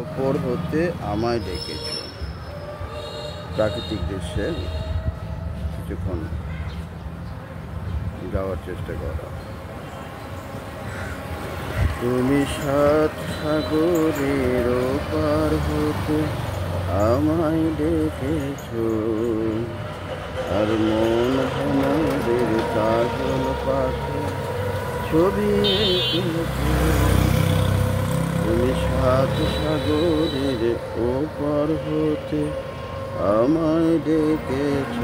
ওপর হতে আমায় ডেকেছ। প্রাকৃতিক দৃশ্যে কিছুক্ষণ গাওয়ার চেষ্টা করা। তুমি সাত সাগরের ওপার হতে আমায় ডেকেছ, আর মন ভ্রমণের কাজল পাখি ছবি এঁকেছ। তুমি সাত সাগরের ওপার হতে আমায় ডেকেছ,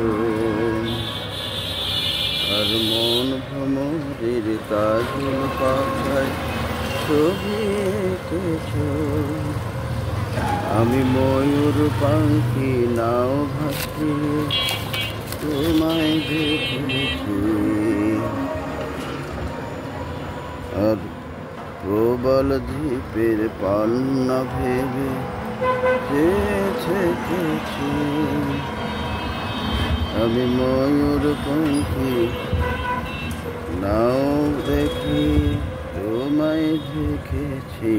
আর মন ভ্রমরের কাজল পাখায় ছবি এঁকেছ। আমি ময়ূর পাখি নাও ভাসিয়ে তোমায় দেখেছি, আর প্রবল দ্বীপের পান্না ভেবে থেকেছি। আমি ময়ূর পাখি নাও দেখি তোমায় দেখেছি,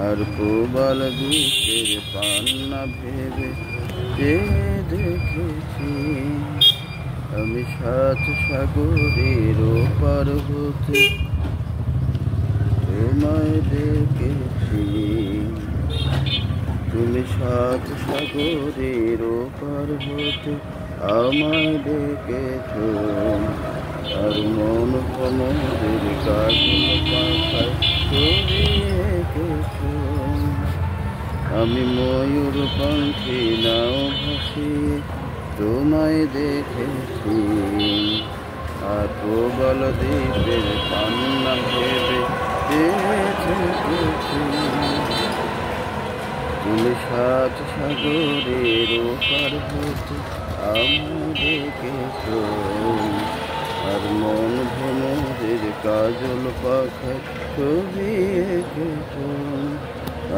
আর প্রবল দ্বীপের পান্না ভেবে দেখেছি। আমি সাত সাগরের ওপার হতে তোমায় ডেকেছি। তুমি সাত সাগরের ওপার হতে আমায় ডেকেছ, আর মন ভ্রমণের কাজল পাখায় ছবি এঁকেছ। আমি ময়ূর পাখি নাও ভাসিয়ে তোমায় দেখেছি, আর প্রবল দ্বীপের পান্না ভেবে দেখেছি। তুমি সাত সাগরের ওপার হতে আমায় ডেকেছ, আর মন ভ্রমরের কাজল পাখায় ছবি এঁকেছ।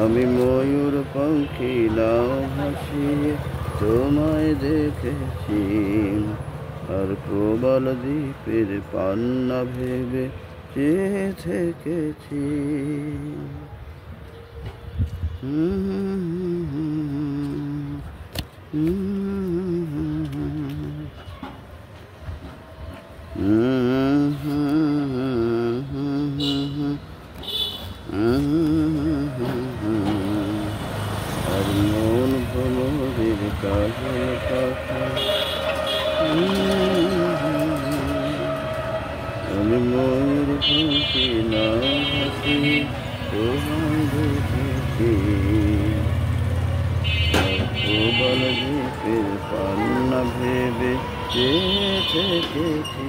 আমি ময়ূর পাখি নাও ভাসিয়ে তোমায় দেখেছি, আর প্রবল দ্বীপের পান্না ভেবে থেকেছি। আর মন ভ্রমরের কাজল পাখায় আমি ময়ূর পাখি নাও ভাসিয়ে তোমায় দেখেছি, প্রবল দ্বীপের পান্না ভেবে থেকেছি।